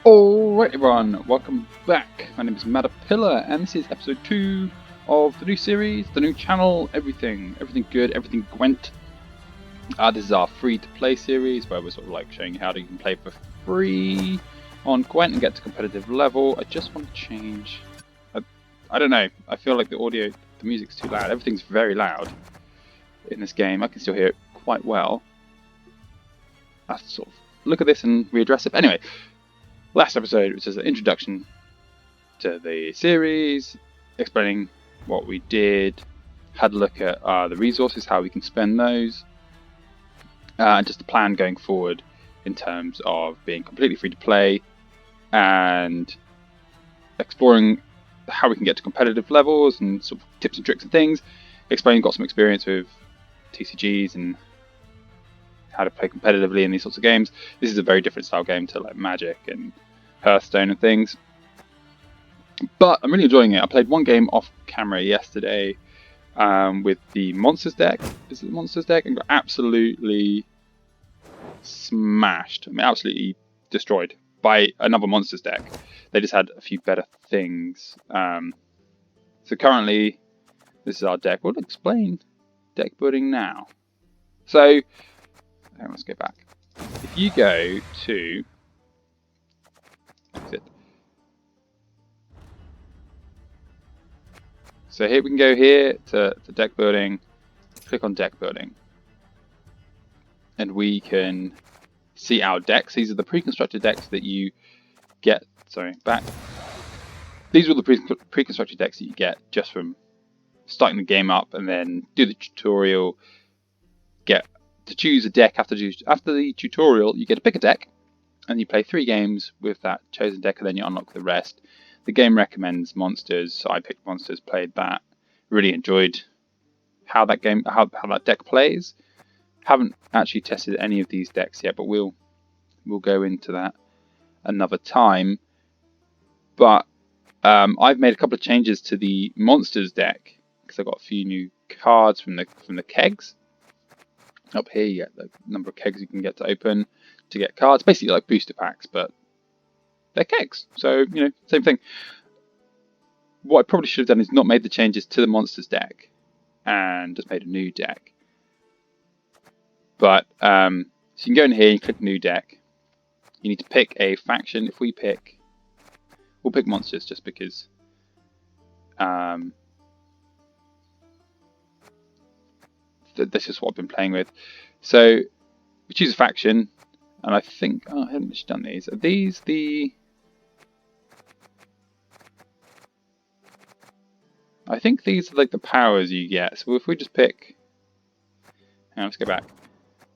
Alright everyone, welcome back. My name is Matapilla and this is episode 2 of the new series, the new channel, everything good, everything Gwent. This is our free to play series where we're sort of like showing you how you can play for free on Gwent and get to competitive level. I just want to change, I don't know, I feel like the audio, the music's too loud, everything's very loud in this game. I can still hear it quite well. I have to sort of look at this and readdress it, but anyway. Last episode was just an introduction to the series, explaining what we did, had a look at the resources, how we can spend those, and just the plan going forward in terms of being completely free to play and exploring how we can get to competitive levels and sort of tips and tricks and things. Explaining, got some experience with TCGs and how to play competitively in these sorts of games. This is a very different style game to like Magic and Hearthstone and things, but I'm really enjoying it. I played one game off camera yesterday with the Monsters deck. Is it the Monsters deck? And got absolutely smashed. I mean, absolutely destroyed by another Monsters deck. They just had a few better things. So currently, this is our deck. We'll explain deck building now. So let's go back. If you go to exit. So here we can go here to deck building, click on deck building, and we can see our decks. These are the pre-constructed decks that you get. Sorry, back. These are the pre-constructed decks that you get just from starting the game up, and then do the tutorial. Get to choose a deck after the tutorial. You get to pick a deck, and you play 3 games with that chosen deck, and then you unlock the rest. The game recommends Monsters, so I picked Monsters, played that. Really enjoyed how that game, how that deck plays. Haven't actually tested any of these decks yet, but we'll go into that another time. But I've made a couple of changes to the Monsters deck because I got a few new cards from the kegs. Up here, you get the number of kegs you can get to open to get cards, basically like booster packs, but they're kegs, so you know, same thing. What I probably should have done is not made the changes to the Monsters deck and just made a new deck. But so you can go in here and click new deck. You need to pick a faction. If we'll pick Monsters just because this is what I've been playing with. So we choose a faction, and I think I haven't actually done these. Are these the? I think these are like the powers you get. So if we just pick, let's go back.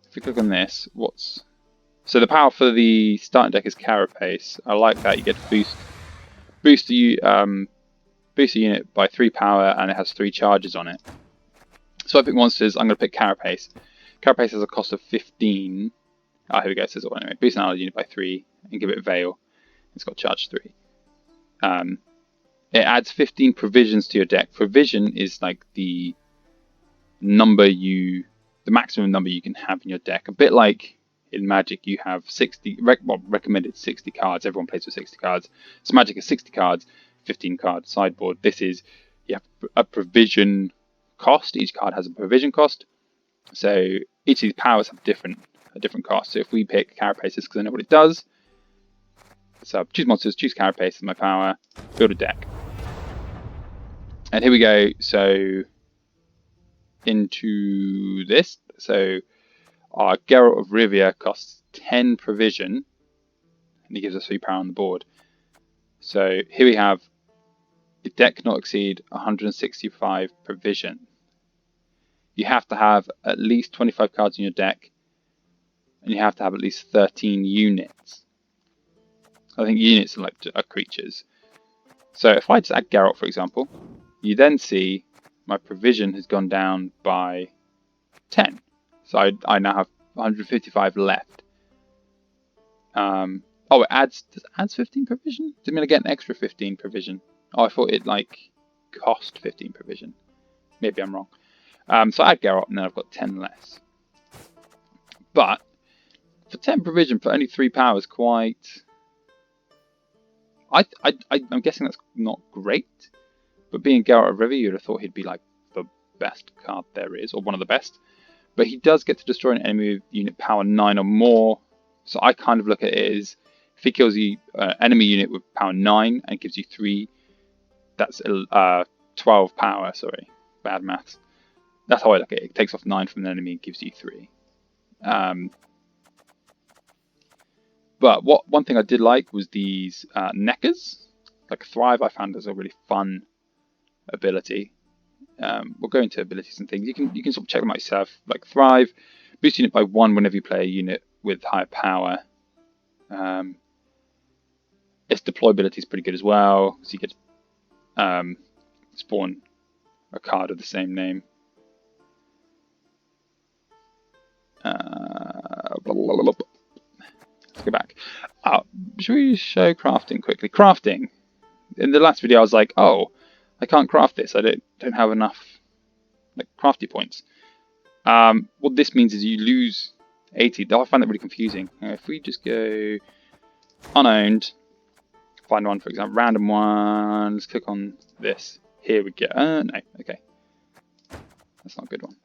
If we click on this, so the power for the starting deck is Carapace. I like that. You get to boost the unit by 3 power, and it has 3 charges on it. So I pick Monsters. I'm going to pick Carapace. Carapace has a cost of 15. Oh, here we go. It says it anyway. Boost an allied unit by 3 and give it Veil. It's got charge 3. It adds 15 provisions to your deck. Provision is like the maximum number you can have in your deck. A bit like in Magic, you have 60, recommended 60 cards. Everyone plays with 60 cards. So Magic is 60 cards, 15 card sideboard. This is, you have a provision cost. Each card has a provision cost. So each of these powers have a different cost. So if we pick Carapace, because I know what it does. So choose Monsters, choose Carapace as my power, build a deck. And here we go. So into this. So our Geralt of Rivia costs 10 provision, and he gives us 3 power on the board. So here we have a deck not exceed 165 provision. You have to have at least 25 cards in your deck, and you have to have at least 13 units. I think units are creatures. So if I just add Geralt, for example, you then see my provision has gone down by 10. So I now have 155 left. Oh, it adds 15 provision? Does it mean I get an extra 15 provision? Oh, I thought it like cost 15 provision. Maybe I'm wrong. So I add Geralt and then I've got 10 less. But for 10 provision for only 3 power is quite I'm guessing that's not great, but being Geralt of Rivia, you'd have thought he'd be like the best card there is, or one of the best. But he does get to destroy an enemy with unit power 9 or more. So I kind of look at it as if he kills the enemy unit with power 9 and gives you 3, that's 12 power. Sorry, bad maths. That's how I look at it. It takes off 9 from an enemy and gives you 3. But one thing I did like was these Neckers. Like Thrive, I found as a really fun ability. We'll go into abilities and things. You can sort of check them out yourself. Like Thrive, boost unit by 1 whenever you play a unit with higher power. Its deployability is pretty good as well, so you get spawn a card of the same name. Let's go back. Should we show crafting quickly? Crafting. In the last video, I was like, oh, I can't craft this. I don't have enough like crafty points. What this means is you lose 80. I find that really confusing. If we just go unowned, find one, for example, random one. Let's click on this. Here we go. No, okay. That's not a good one.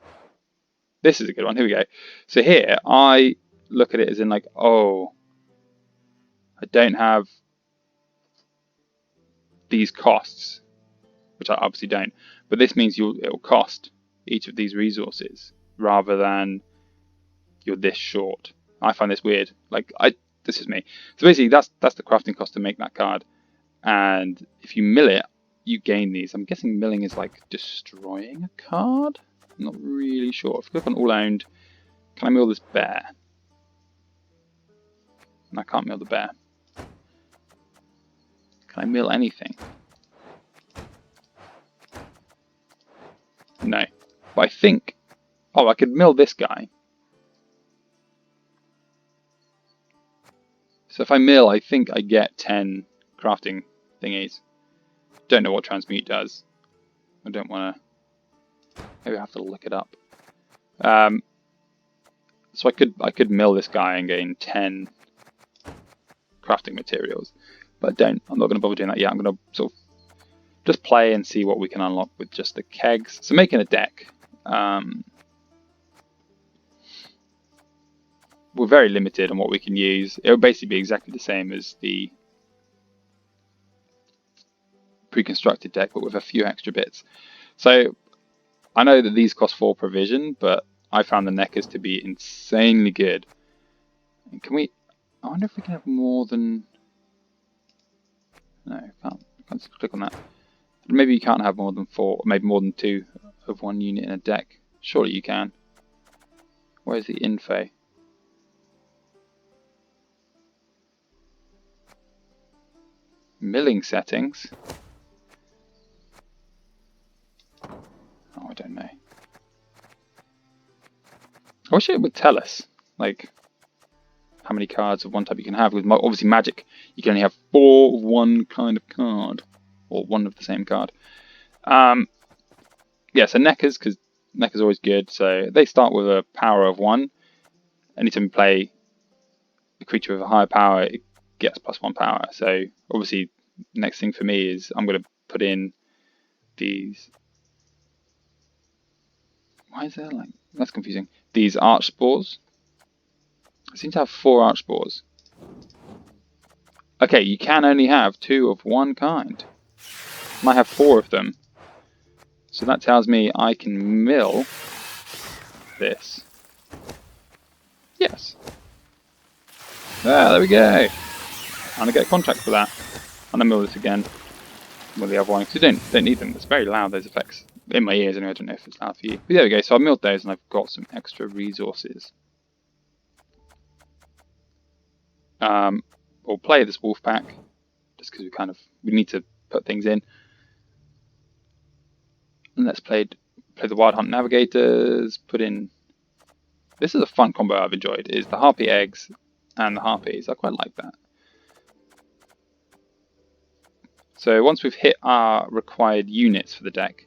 This is a good one. Here we go. So here, I look at it as in like, oh, I don't have these costs, which I obviously don't. But this means it'll cost each of these resources rather than you're this short. I find this weird. Like this is me. So basically, that's the crafting cost to make that card. And if you mill it, you gain these. I'm guessing milling is like destroying a card. I'm not really sure. If you click on all owned, can I mill this bear? And I can't mill the bear. Can I mill anything? No. But I think... Oh, I could mill this guy. So if I mill, I think I get 10 crafting thingies. Don't know what transmute does. I don't want to... Maybe I have to look it up. So I could mill this guy and gain 10 crafting materials. But I'm not going to bother doing that yet. I'm going to sort of just play and see what we can unlock with just the kegs. So making a deck. We're very limited on what we can use. It would basically be exactly the same as the pre-constructed deck, but with a few extra bits. So I know that these cost 4 provision, but I found the Neckers to be insanely good. And can we... I wonder if we can have more than... No, I can't just click on that. Maybe you can't have more than 4, maybe more than 2 of one unit in a deck. Surely you can. Where's the info? Milling settings. Oh, I don't know. I wish it would tell us, like, how many cards of one type you can have. With obviously Magic, you can only have 4 of one kind of card, or one of the same card. Yeah, so Neckers, because Neckers are always good. So they start with a power of 1. Anytime you play a creature with a higher power, it gets +1 power. So obviously, next thing for me is I'm going to put in these. Why is there like... That's confusing. These arch spores. I seem to have 4 arch spores. Okay, you can only have 2 of one kind. I have 4 of them. So that tells me I can mill this. Yes. Ah, there we go. And I get a contract for that. And I mill this again with the other one. Because you don't need them. It's very loud, those effects. In my ears anyway, I don't know if it's loud for you. But there we go, so I milled those and I've got some extra resources. We'll play this wolf pack, just because we need to put things in. And let's play the Wild Hunt Navigators, put in... This is a fun combo I've enjoyed, is the Harpy Eggs and the Harpies. I quite like that. So once we've hit our required units for the deck,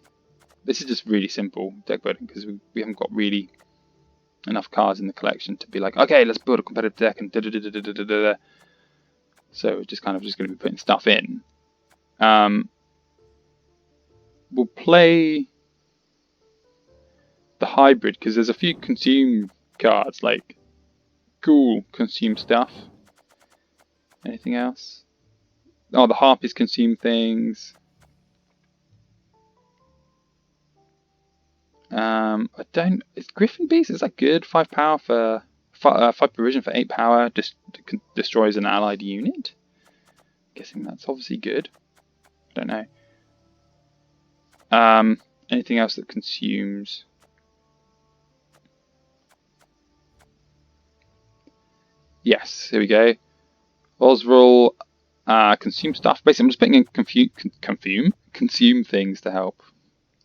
this is just really simple deck building because we haven't got really enough cards in the collection to be like, okay, let's build a competitive deck and da da da da da da da. So we're just going to be putting stuff in. We'll play the hybrid because there's a few consume cards, like cool consume stuff. Anything else? Oh, the harpies consume things. I don't. Is Griffin Beast, is that good? 5 power for 5 provision for 8 power. Just destroys an allied unit. Guessing that's obviously good. Don't know. Anything else that consumes? Yes, here we go. Osrul, consume stuff. Basically, I'm just putting in consume things to help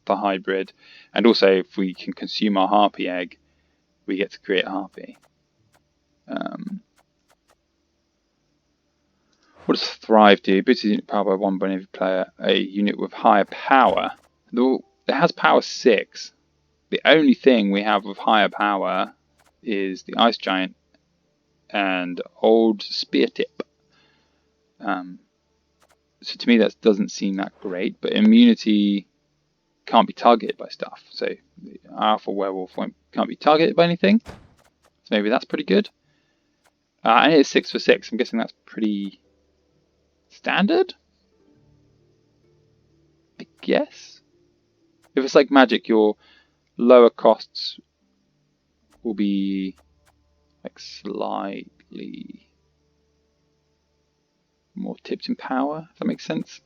the hybrid. And also, if we can consume our harpy egg, we get to create a harpy. What does Thrive do? Boosts unit power by 1 whenever you play a unit with higher power. Though it has power 6. The only thing we have with higher power is the Ice Giant and Old Spear Tip. So to me that doesn't seem that great, but immunity can't be targeted by stuff. So the Alpha Werewolf can't be targeted by anything. So maybe that's pretty good. And it's 6 for 6. I'm guessing that's pretty standard? I guess. If it's like magic, your lower costs will be like slightly more tipped in power, if that makes sense.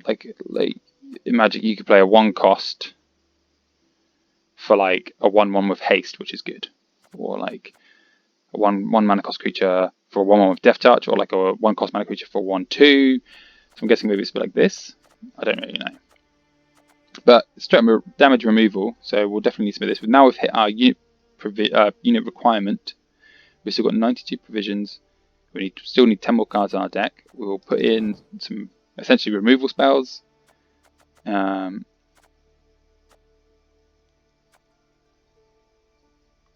Like in magic, you could play a 1 cost for like a 1/1 with haste, which is good, or like a 1 mana cost creature for a 1/1 with death touch, or like a 1 cost mana creature for 1/2. So I'm guessing maybe it's a bit like this. I don't really know. But straight damage removal, so we'll definitely need some of this. But now we've hit our unit requirement. We've still got 92 provisions. We still need 10 more cards on our deck. We will put in some essentially removal spells.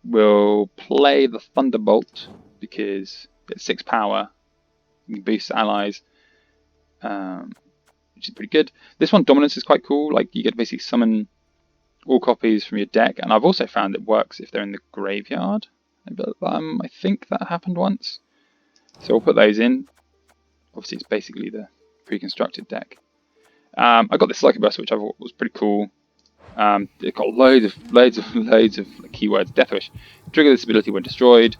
We'll play the Thunderbolt because it's 6 power. You can boost allies, which is pretty good. This one, Dominance, is quite cool. Like you get to basically summon all copies from your deck, and I've also found it works if they're in the graveyard. I think that happened once. So we'll put those in. Obviously, it's basically the pre-constructed deck. I got this Succubus, which I thought was pretty cool. It got loads of keywords. Death Wish. Trigger this ability when destroyed,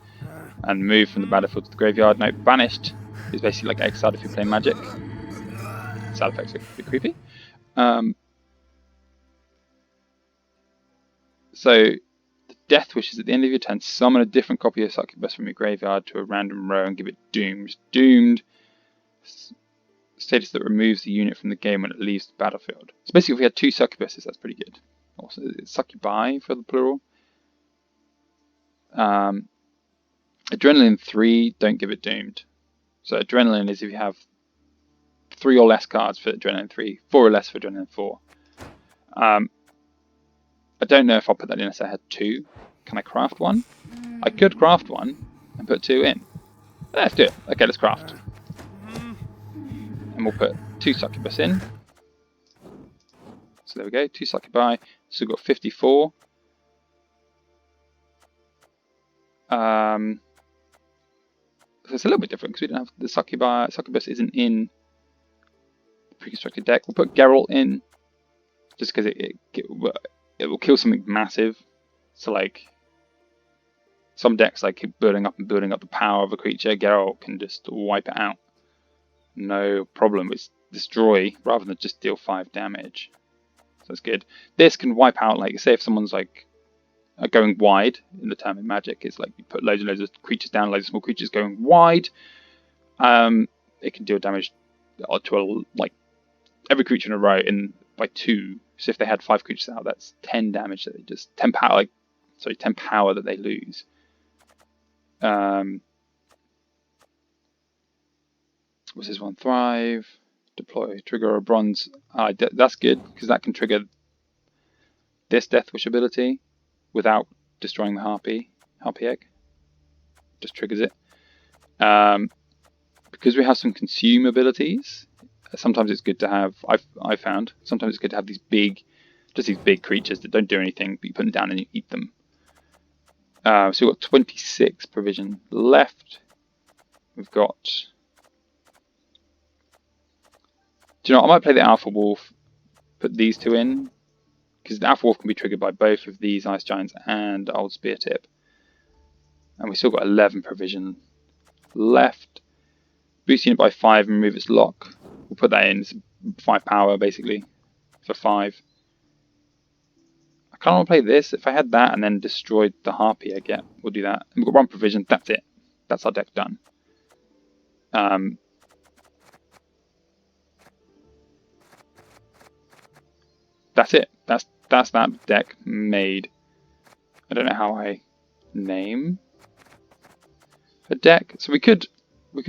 and move from the battlefield to the graveyard. Now, Banished is basically like exiled if you play Magic. Side effects are pretty creepy. So, the Death Wish is at the end of your turn. Summon a different copy of Succubus from your graveyard to a random row and give it Doomed. Doomed. Status that removes the unit from the game when it leaves the battlefield. So basically, if we had 2 Succubuses, that's pretty good. Also, it's Succubi for the plural. Adrenaline 3, don't give it Doomed. So Adrenaline is if you have 3 or less cards for Adrenaline 3, 4 or less for Adrenaline 4. I don't know if I'll put that in unless I had 2. Can I craft one? I could craft one and put 2 in. Let's do it. Okay, let's craft. And we'll put 2 Succubus in. So there we go, 2 Succubi. So we've got 54. So it's a little bit different because we don't have the Succubi. Succubus isn't in the pre-constructed deck. We'll put Geralt in just because it will kill something massive. So like some decks like keep building up the power of a creature, Geralt can just wipe it out. No problem. It's destroy rather than just deal 5 damage. So that's good. This can wipe out, like, say if someone's like going wide in the term in Magic, it's like you put loads and loads of creatures down, loads of small creatures going wide. It can deal damage to like every creature in a row by 2. So if they had 5 creatures out, that's 10 damage that they just 10 power. 10 power that they lose. What's this one? Thrive. Deploy. Trigger a bronze. That's good because that can trigger this Death Wish ability without destroying the harpy egg. Just triggers it. Because we have some consume abilities, sometimes it's good to have, I've found, sometimes it's good to have these big creatures that don't do anything, but you put them down and you eat them. So we've got 26 provision left. We've got... Do you know what? I might play the Alpha Wolf, put these two in, because the Alpha Wolf can be triggered by both of these Ice Giants and Old Spear Tip. And we've still got 11 provision left. Boosting it by 5 and remove its lock. We'll put that in. It's 5 power, basically, for 5. I kind of want to play this. If I had that and then destroyed the Harpy I get, we'll do that. And we've got 1 provision. That's it. That's our deck done. That's it. That's that deck made. I don't know how I name a deck. So we could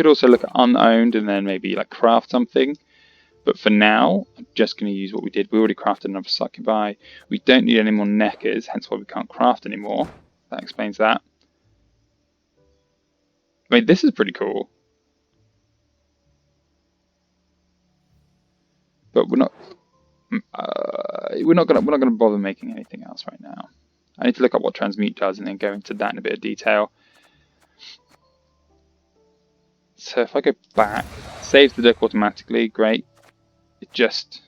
also look at unowned and then maybe like craft something. But for now, I'm just going to use what we did. We already crafted another Succubi. We don't need any more Neckers, hence why we can't craft anymore. That explains that. I mean, this is pretty cool. But we're not gonna bother making anything else right now. I need to look up what transmute does and then go into that in a bit of detail. So if I go back, saves the deck automatically, great. It just,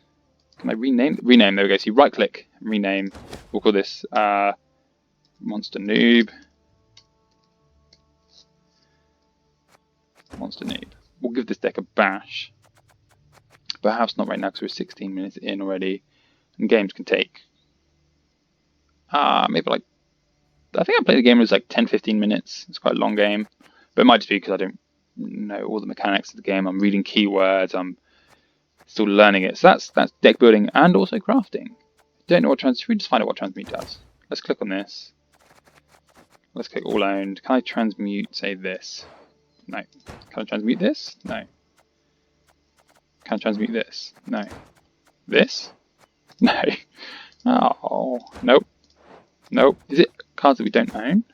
can I rename? Rename, there we go. So you right click, rename. We'll call this Monster Noob. Monster Noob. We'll give this deck a bash. Perhaps not right now because we're 16 minutes in already. And games can take maybe like, I think I played the game was like 10-15 minutes. It's quite a long game, but it might just be because I don't know all the mechanics of the game. I'm reading keywords, I'm still learning it. So that's deck building and also crafting. Don't know what should we just find out what transmute does? Let's click on this. Let's click all owned. Can I transmute, say, this? No. Can I transmute this? No. Can I transmute this? No. This? No. Oh, nope. Nope. Is it cards that we don't own?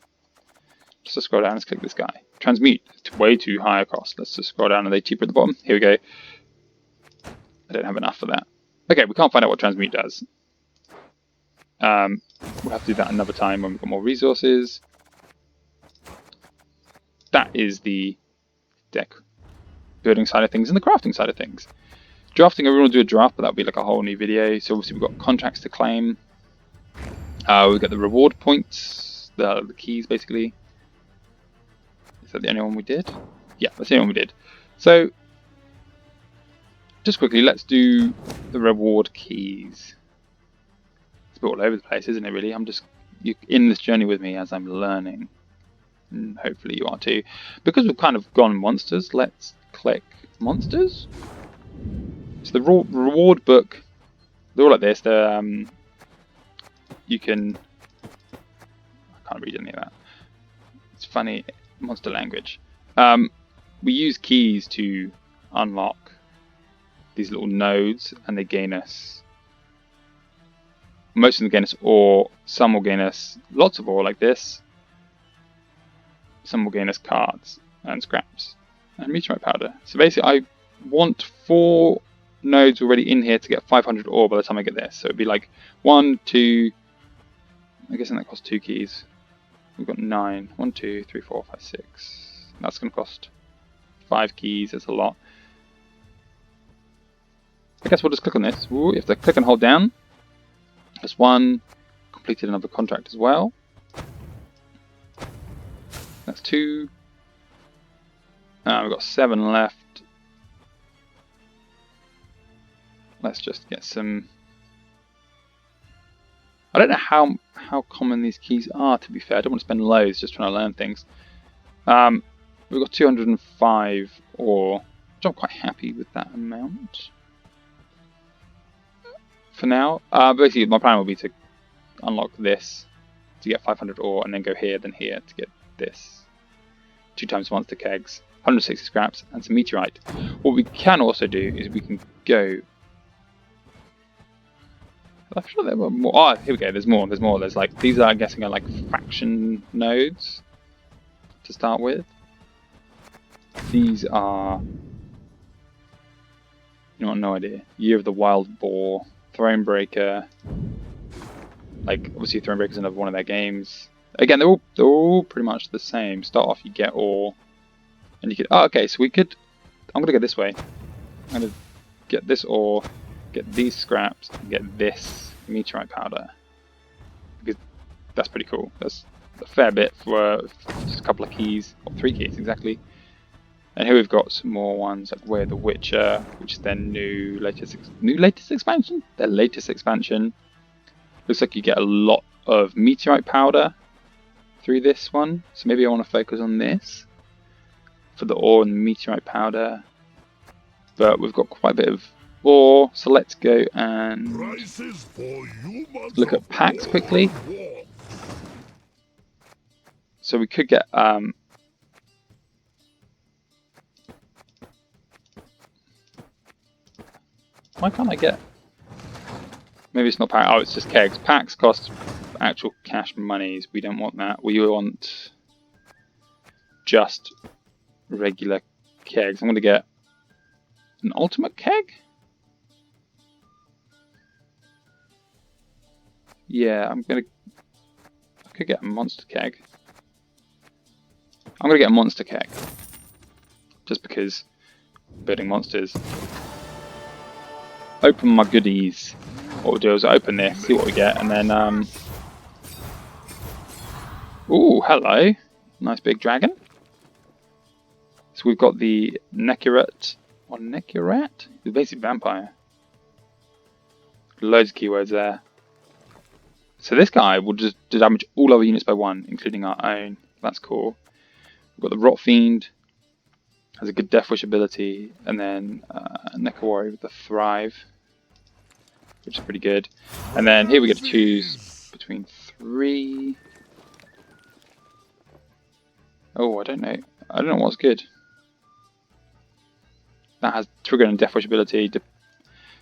Just to scroll down, let's click this guy. Transmute. It's way too high a cost. Let's just scroll down. Are they cheaper at the bottom? Here we go. I don't have enough for that. Okay, we can't find out what transmute does. We'll have to do that another time when we've got more resources. That is the deck building side of things and the crafting side of things. Drafting, I really want to do a draft, but that'll be like a whole new video. So obviously we've got contracts to claim. We've got the reward points, the keys basically. Is that the only one we did? Yeah, that's the only one we did. So just quickly, let's do the reward keys. It's a bit all over the place, isn't it really? You're in this journey with me as I'm learning. And hopefully you are too. Because we've kind of gone monsters, let's click monsters. So the reward book, they're all like this. They're, you can, I can't read any of that. It's funny, monster language. We use keys to unlock these little nodes, and they gain us, most of them gain us ore, some will gain us lots of ore like this, some will gain us cards and scraps and meteorite powder. So basically I want 4 nodes already in here to get 500 ore by the time I get this. So it'd be like 1, 2, I guess that costs 2 keys. We've got 9, 1, 2, 3, 4, 5, 6. That's going to cost 5 keys, that's a lot. I guess we'll just click on this. Ooh, you have to click and hold down. That's 1. Completed another contract as well. That's 2. We've got 7 left. Let's just get some. I don't know how common these keys are, to be fair. I don't want to spend loads just trying to learn things. We've got 205 ore, which I'm quite happy with that amount for now. Basically, my plan will be to unlock this to get 500 ore, and then go here, then here to get this. 2 times monster kegs, 160 scraps, and some meteorite. What we can also do is we can go. I'm sure there were more. Oh, here we go. There's more. There's more. There's like, these are, I'm guessing, are like faction nodes to start with. these are, you know, no idea. Year of the Wild Boar, Thronebreaker. Like, obviously Thronebreaker's another one of their games. Again, they're all pretty much the same. Start off, you get ore, and you could. Oh, okay. So we could. I'm gonna go this way. I'm gonna get this ore, get these scraps, and get this meteorite powder. Because that's pretty cool. That's a fair bit for just a couple of keys, or 3 keys exactly. And here we've got some more ones like Way of the Witcher, which is their latest expansion. Their latest expansion. Looks like you get a lot of meteorite powder through this one. So maybe I want to focus on this for the ore and the meteorite powder. But we've got quite a bit of ore, so let's go and look at packs quickly. So we could get why can't I get? Maybe it's not pack. Oh, it's just kegs. Packs cost actual cash monies. We don't want that. We want just regular kegs. I'm going to get an ultimate keg. Yeah, I could get a monster keg. I'm going to get a monster keg. Just because building monsters. Open my goodies. What we'll do is open this, see what we get, and then ooh, hello. Nice big dragon. So we've got the Nekurat, or Nekurat? The basic vampire. Loads of keywords there. So this guy will just damage all other units by 1, including our own. That's cool. We've got the Rot Fiend. Has a good Death Wish ability, and then Nekawari with the Thrive, which is pretty good. And then here we get to choose between 3. Oh, I don't know. I don't know what's good. That has Trigger and Death Wish ability.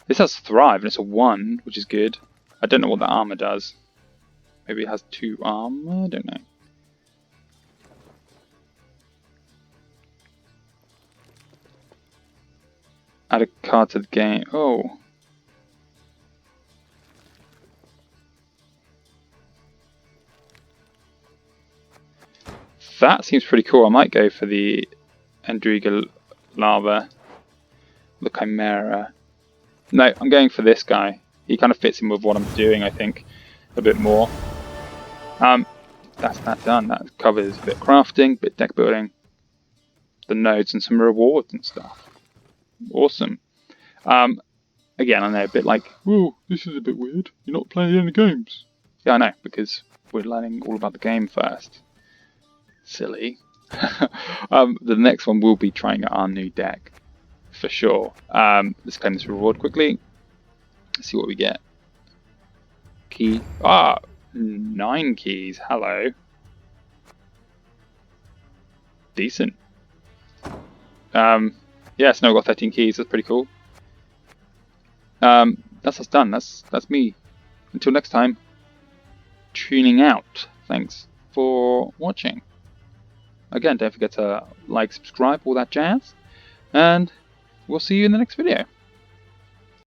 This has Thrive, and it's a 1, which is good. I don't know what the armor does. Maybe it has 2 armor. I don't know. Add a card to the game. Oh. That seems pretty cool. I might go for the Endriga Lava. The Chimera. No, I'm going for this guy. He kind of fits in with what I'm doing, I think, a bit more. That's that done. That covers a bit of crafting, a bit of deck building, the nodes, and some rewards and stuff. Awesome. Again, I know a bit like, whoa, this is a bit weird. You're not playing any games. Yeah, I know, because we're learning all about the game first. Silly. The next one will be trying out our new deck, for sure. Let's claim this reward quickly. Let's see what we get. Key. 9 keys. Hello. Decent. Yeah, so now we've got 13 keys. That's pretty cool. That's us done. That's me. Until next time, tuning out. Thanks for watching. Again, don't forget to like, subscribe, all that jazz. And we'll see you in the next video.